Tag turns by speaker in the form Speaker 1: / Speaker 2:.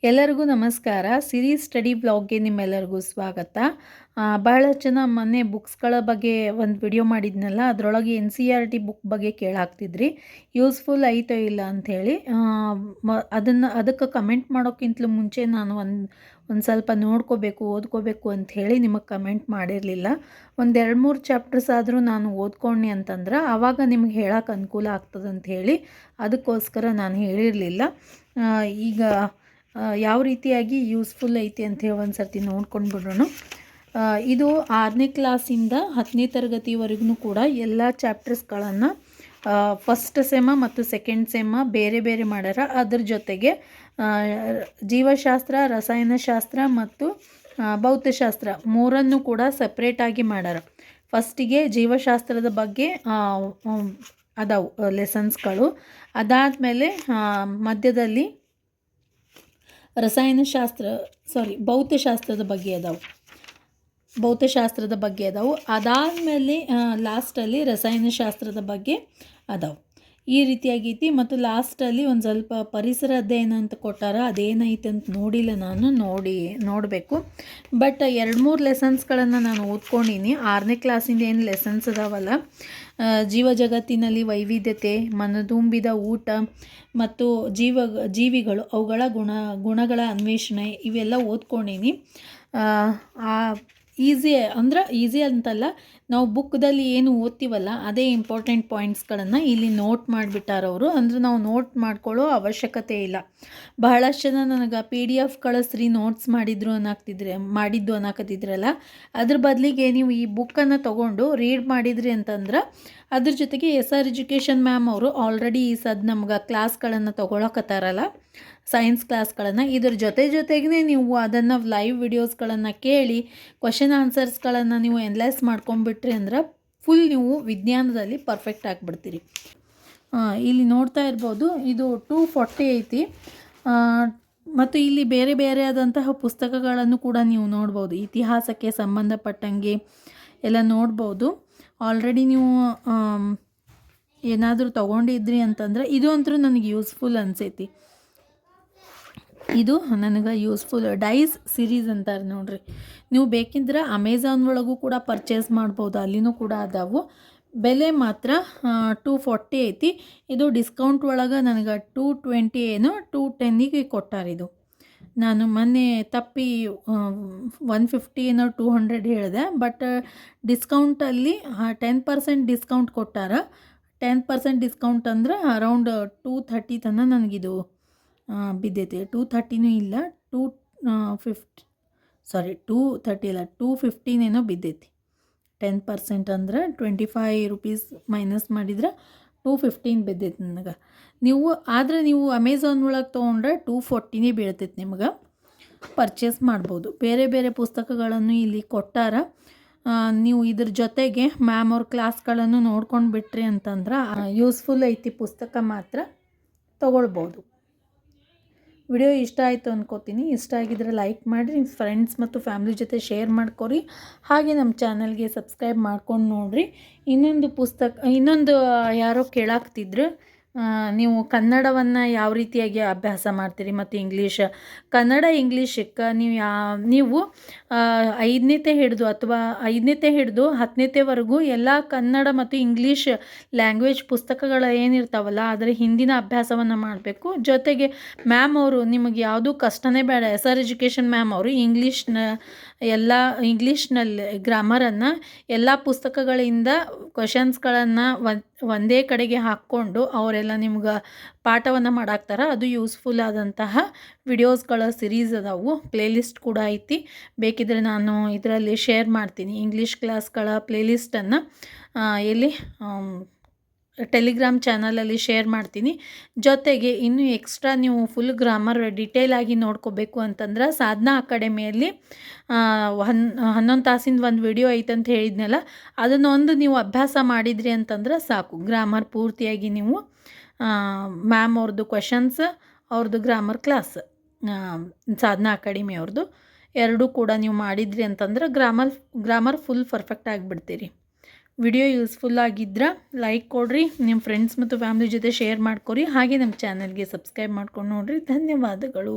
Speaker 1: ಎಲ್ಲರಿಗೂ ನಮಸ್ಕಾರ. ಸಿರಿ ಸ್ಟಡಿ ಬ್ಲಾಗ್ಗೆ ನಿಮ್ಮೆಲ್ಲರಿಗೂ ಸ್ವಾಗತ. ಬಹಳ ಜನ ಮೊನ್ನೆ ಬುಕ್ಸ್ಗಳ ಬಗ್ಗೆ ಒಂದು ವಿಡಿಯೋ ಮಾಡಿದ್ನಲ್ಲ, ಅದರೊಳಗೆ NCERT ಬುಕ್ ಬಗ್ಗೆ ಕೇಳಾಕ್ತಿದ್ರಿ, ಯೂಸ್ಫುಲ್ ಐತೋ ಇಲ್ಲ ಅಂಥೇಳಿ. ಅದಕ್ಕೆ ಕಮೆಂಟ್ ಮಾಡೋಕ್ಕಿಂತಲೂ ಮುಂಚೆ ನಾನು ಒಂದು ಸ್ವಲ್ಪ ನೋಡ್ಕೋಬೇಕು, ಓದ್ಕೋಬೇಕು ಅಂಥೇಳಿ ನಿಮಗೆ ಕಮೆಂಟ್ ಮಾಡಿರಲಿಲ್ಲ. ಒಂದು 2-3 ಚಾಪ್ಟರ್ಸ್ ಆದರೂ ನಾನು ಓದ್ಕೊಂಡೆ ಅಂತಂದ್ರೆ ಆವಾಗ ನಿಮ್ಗೆ ಹೇಳೋಕೆ ಅನುಕೂಲ ಆಗ್ತದಂತ ಹೇಳಿ ಅದಕ್ಕೋಸ್ಕರ ನಾನು ಹೇಳಿರಲಿಲ್ಲ. ಈಗ ಯಾವ ರೀತಿಯಾಗಿ ಯೂಸ್ಫುಲ್ ಐತಿ ಅಂಥೇಳಿ ಒಂದು ಸರ್ತಿ ನೋಡ್ಕೊಂಡು ಬಿಡೋಣ. ಇದು 6ನೇ ಕ್ಲಾಸಿಂದ 10ನೇ ತರಗತಿವರೆಗೂ ಕೂಡ ಎಲ್ಲ ಚಾಪ್ಟರ್ಸ್ಗಳನ್ನು ಫಸ್ಟ್ ಸೆಮ್ಮ ಮತ್ತು ಸೆಕೆಂಡ್ ಸೆಮ್ಮ ಬೇರೆ ಬೇರೆ ಮಾಡ್ಯಾರ. ಅದ್ರ ಜೊತೆಗೆ ಜೀವಶಾಸ್ತ್ರ, ರಸಾಯನಶಾಸ್ತ್ರ ಮತ್ತು ಭೌತಶಾಸ್ತ್ರ ಮೂರನ್ನು ಕೂಡ ಸಪ್ರೇಟಾಗಿ ಮಾಡ್ಯಾರ. ಫಸ್ಟಿಗೆ ಜೀವಶಾಸ್ತ್ರದ ಬಗ್ಗೆ ಅದಾವು ಲೆಸನ್ಸ್ಗಳು. ಅದಾದಮೇಲೆ ಮಧ್ಯದಲ್ಲಿ ಭೌತಶಾಸ್ತ್ರದ ಬಗ್ಗೆ ಅದಾವು. ಅದಾದಮೇಲೆ ಲಾಸ್ಟಲ್ಲಿ ರಸಾಯನಶಾಸ್ತ್ರದ ಬಗ್ಗೆ ಅದಾವು. ಈ ರೀತಿಯಾಗೈತಿ. ಮತ್ತು ಲಾಸ್ಟಲ್ಲಿ ಒಂದು ಸ್ವಲ್ಪ ಪರಿಸರ ಅಧ್ಯಯನ ಅಂತ ಕೊಟ್ಟಾರ. ಅದೇನೈತೆ ಅಂತ ನೋಡಿಲ್ಲ, ನಾನು ನೋಡಬೇಕು. ಬಟ್ 2-3 ಲೆಸನ್ಸ್ಗಳನ್ನು ನಾನು ಓದ್ಕೊಂಡೀನಿ. 6ನೇ ಕ್ಲಾಸಿಂದ ಏನು ಲೆಸನ್ಸ್ ಅದಾವಲ್ಲ, ಜೀವ ಜಗತ್ತಿನಲ್ಲಿ ವೈವಿಧ್ಯತೆ, ಮನದುಂಬಿದ ಊಟ ಮತ್ತು ಜೀವಿಗಳು, ಅವುಗಳ ಗುಣಗಳ ಅನ್ವೇಷಣೆ, ಇವೆಲ್ಲ ಓದ್ಕೊಂಡೀನಿ. ಈಸಿ ಅಂತಲ್ಲ, ನಾವು ಬುಕ್ದಲ್ಲಿ ಏನು ಓದ್ತೀವಲ್ಲ ಅದೇ ಇಂಪಾರ್ಟೆಂಟ್ ಪಾಯಿಂಟ್ಸ್ಗಳನ್ನು ಇಲ್ಲಿ ನೋಟ್ ಮಾಡಿಬಿಟ್ಟಾರವರು. ಅಂದರೆ ನಾವು ನೋಟ್ ಮಾಡ್ಕೊಳ್ಳೋ ಅವಶ್ಯಕತೆ ಇಲ್ಲ. ಬಹಳಷ್ಟು ಜನ ನನಗೆ PDF ಕಳಿಸ್ರಿ, ನೋಟ್ಸ್ ಮಾಡಿದ್ದು ಅನ್ನಕತ್ತಿದ್ರಲ್ಲ, ಅದ್ರ ಬದಲಿಗೆ ನೀವು ಈ ಬುಕ್ಕನ್ನು ತೊಗೊಂಡು ರೀಡ್ ಮಾಡಿದ್ರಿ ಅಂತಂದ್ರೆ ಅದ್ರ ಜೊತೆಗೆ SR ಎಜುಕೇಷನ್ ಮ್ಯಾಮ್ ಅವರು ಆಲ್ರೆಡಿ ಈ ನಮ್ಗೆ ಕ್ಲಾಸ್ಗಳನ್ನು ತೊಗೊಳಕತ್ತಾರಲ್ಲ, ಸೈನ್ಸ್ ಕ್ಲಾಸ್ಗಳನ್ನು, ಇದ್ರ ಜೊತೆಗೇ ನೀವು ಅದನ್ನು ಲೈವ್ ವಿಡಿಯೋಸ್ಗಳನ್ನು ಕೇಳಿ ಕ್ವಶನ್ ಆನ್ಸರ್ಸ್ಗಳನ್ನು ನೀವು ಎನ್ಲೈಸ್ ಮಾಡ್ಕೊಂಡ್ಬಿಟ್ರಿ ಅಂದ್ರೆ ಫುಲ್ ನೀವು ವಿಜ್ಞಾನದಲ್ಲಿ ಪರ್ಫೆಕ್ಟ್ ಆಗಿಬಿಡ್ತೀರಿ. ಇಲ್ಲಿ ನೋಡ್ತಾ ಇರ್ಬೋದು, ಇದು 240 ಐತಿ. ಮತ್ತು ಇಲ್ಲಿ ಬೇರೆ ಬೇರೆ ಆದಂತಹ ಪುಸ್ತಕಗಳನ್ನು ಕೂಡ ನೀವು ನೋಡ್ಬೋದು. ಇತಿಹಾಸಕ್ಕೆ ಸಂಬಂಧಪಟ್ಟಂಗೆ ಎಲ್ಲ ನೋಡ್ಬೋದು. ಆಲ್ರೆಡಿ ನೀವು ಏನಾದರೂ ತೊಗೊಂಡಿದ್ರಿ ಅಂತಂದರೆ ಇದು ಅಂತೂ ನನಗೆ ಯೂಸ್ಫುಲ್ ಅನಿಸೈತಿ. ಇದು ನನಗೆ ಯೂಸ್ಫುಲ್. ಡೈಸ್ ಸೀರೀಸ್ ಅಂತಾರೆ ನೋಡ್ರಿ, ನೀವು ಬೇಕಿದ್ರೆ ಅಮೆಝಾನ್ ಒಳಗೂ ಕೂಡ ಪರ್ಚೇಸ್ ಮಾಡ್ಬೋದು, ಅಲ್ಲಿನೂ ಕೂಡ ಅದಾವು. ಬೆಲೆ ಮಾತ್ರ 240 ಐತಿ. ಇದು ಡಿಸ್ಕೌಂಟ್ ಒಳಗೆ ನನಗೆ 220 ಏನೋ 210ಗೆ ಕೊಟ್ಟಾರಿದು. ನಾನು ಮೊನ್ನೆ ತಪ್ಪಿ 150 ಏನೋ 200 ಹೇಳಿದೆ. ಬಟ್ ಡಿಸ್ಕೌಂಟಲ್ಲಿ 10% ಡಿಸ್ಕೌಂಟ್ ಕೊಟ್ಟಾರ. 10% ಡಿಸ್ಕೌಂಟ್ ಅಂದ್ರೆ ಅರೌಂಡ್ 230 ತನಕ ನನಗಿದು ಬಿದ್ದೈತಿ. 230 ಇಲ್ಲ, 230 ಇಲ್ಲ, 215 ಏನೋ ಬಿದ್ದೈತಿ. 10% ಅಂದ್ರೆ 25 ರೂಪೀಸ್ ಮೈನಸ್ ಮಾಡಿದ್ರೆ 215 ಬಿದ್ದೈತಿ ನನಗೆ. ನೀವು ಅಮೆಝಾನ್ ಒಳಗೆ ತೊಗೊಂಡ್ರೆ 240 ಬೀಳ್ತೈತಿ. ನಿಮ್ಗೆ ಪರ್ಚೇಸ್ ಮಾಡ್ಬೋದು. ಬೇರೆ ಬೇರೆ ಪುಸ್ತಕಗಳನ್ನು ಇಲ್ಲಿ ಕೊಟ್ಟಾರ. ನೀವು ಇದ್ರ ಜೊತೆಗೆ ಮ್ಯಾಮ್ ಅವ್ರ ಕ್ಲಾಸ್ಗಳನ್ನು ನೋಡ್ಕೊಂಡು ಬಿಟ್ರಿ ಅಂತಂದ್ರೆ ಯೂಸ್ಫುಲ್ ಐತಿ. ಪುಸ್ತಕ ಮಾತ್ರ ತೊಗೊಳ್ಬೋದು. ವಿಡಿಯೋ ಇಷ್ಟ ಆಯಿತು ಅಂದ್ಕೋತೀನಿ. ಇಷ್ಟ ಆಗಿದ್ರೆ ಲೈಕ್ ಮಾಡಿರಿ, ಫ್ರೆಂಡ್ಸ್ ಮತ್ತು ಫ್ಯಾಮಿಲಿ ಜೊತೆ ಶೇರ್ ಮಾಡ್ಕೊರಿ. ಹಾಗೆ ನಮ್ಮ ಚಾನಲ್ಗೆ ಸಬ್ಸ್ಕ್ರೈಬ್ ಮಾಡ್ಕೊಂಡು ನೋಡಿರಿ. ಇನ್ನೊಂದು ಯಾರೋ ಕೇಳಾಕ್ತಿದ್ರು, ನೀವು ಕನ್ನಡವನ್ನು ಯಾವ ರೀತಿಯಾಗಿ ಅಭ್ಯಾಸ ಮಾಡ್ತೀರಿ ಮತ್ತು ಕನ್ನಡ ಇಂಗ್ಲೀಷಕ್ಕೆ ನೀವು 5ನೇತೆ ಹಿಡಿದು 10ನೇತೆವರೆಗೂ ಎಲ್ಲ ಕನ್ನಡ ಮತ್ತು ಇಂಗ್ಲೀಷ್ ಲ್ಯಾಂಗ್ವೇಜ್ ಪುಸ್ತಕಗಳು ಏನಿರ್ತಾವಲ್ಲ ಅದರ ಹಿಂದಿನ ಅಭ್ಯಾಸವನ್ನು ಮಾಡಬೇಕು. ಜೊತೆಗೆ ಮ್ಯಾಮ್ ಅವರು ನಿಮಗೆ ಯಾವುದೂ ಕಷ್ಟನೇ ಬೇಡ. SR ಎಜುಕೇಷನ್ ಮ್ಯಾಮ್ ಅವರು ಇಂಗ್ಲೀಷ್ನಲ್ಲಿ ಗ್ರಾಮರನ್ನು ಎಲ್ಲ ಪುಸ್ತಕಗಳಿಂದ ಕ್ವಶನ್ಸ್ಗಳನ್ನು ಒಂದೇ ಕಡೆಗೆ ಹಾಕ್ಕೊಂಡು ಅವರೆಲ್ಲ ನಿಮ್ಗೆ ಪಾಠವನ್ನು ಮಾಡಾಕ್ತಾರೆ. ಅದು ಯೂಸ್ಫುಲ್ ಆದಂತಹ ವಿಡಿಯೋಸ್ಗಳ ಸಿರೀಸ್ ಅದಾವು. ಪ್ಲೇಲಿಸ್ಟ್ ಕೂಡ ಐತಿ. ಬೇಕಿದ್ರೆ ನಾನು ಇದರಲ್ಲಿ ಶೇರ್ ಮಾಡ್ತೀನಿ ಇಂಗ್ಲೀಷ್ ಕ್ಲಾಸ್ಗಳ ಪ್ಲೇಲಿಸ್ಟನ್ನು. ಟೆಲಿಗ್ರಾಮ್ ಚಾನಲಲ್ಲಿ ಶೇರ್ ಮಾಡ್ತೀನಿ. ಜೊತೆಗೆ ಇನ್ನೂ ಎಕ್ಸ್ಟ್ರಾ ನೀವು ಫುಲ್ ಗ್ರಾಮರ್ ಡಿಟೇಲ್ ಆಗಿ ನೋಡ್ಕೋಬೇಕು ಅಂತಂದ್ರೆ ಸಾಧನಾ ಅಕಾಡೆಮಿಯಲ್ಲಿ 11 ತಾಸಿಂದ ಒಂದು ವಿಡಿಯೋ ಐತಂತ ಹೇಳಿದ್ನಲ್ಲ, ಅದನ್ನೊಂದು ನೀವು ಅಭ್ಯಾಸ ಮಾಡಿದ್ರಿ ಅಂತಂದ್ರೆ ಸಾಕು. ಗ್ರಾಮರ್ ಪೂರ್ತಿಯಾಗಿ ನೀವು ಮ್ಯಾಮ್ ಅವ್ರದ್ದು ಕ್ವಶನ್ಸ್, ಅವ್ರದ್ದು ಗ್ರಾಮರ್ ಕ್ಲಾಸ್, ಸಾಧನಾ ಅಕಾಡೆಮಿ ಅವ್ರದ್ದು ಎರಡೂ ಕೂಡ ನೀವು ಮಾಡಿದ್ರಿ ಅಂತಂದ್ರೆ ಗ್ರಾಮರ್ ಫುಲ್ ಪರ್ಫೆಕ್ಟ್ ಆಗಿಬಿಡ್ತೀರಿ. ವಿಡಿಯೋ ಯೂಸ್ಫುಲ್ ಆಗಿದ್ರೆ ಲೈಕ್ ಕೊಡಿರಿ, ನಿಮ್ಮ ಫ್ರೆಂಡ್ಸ್ ಮತ್ತು ಫ್ಯಾಮಿಲಿ ಜೊತೆ ಶೇರ್ ಮಾಡ್ಕೊರಿ. ಹಾಗೆ ನಮ್ಮ ಚಾನಲ್ಗೆ ಸಬ್ಸ್ಕ್ರೈಬ್ ಮಾಡ್ಕೊಂಡು ನೋಡಿರಿ. ಧನ್ಯವಾದಗಳು.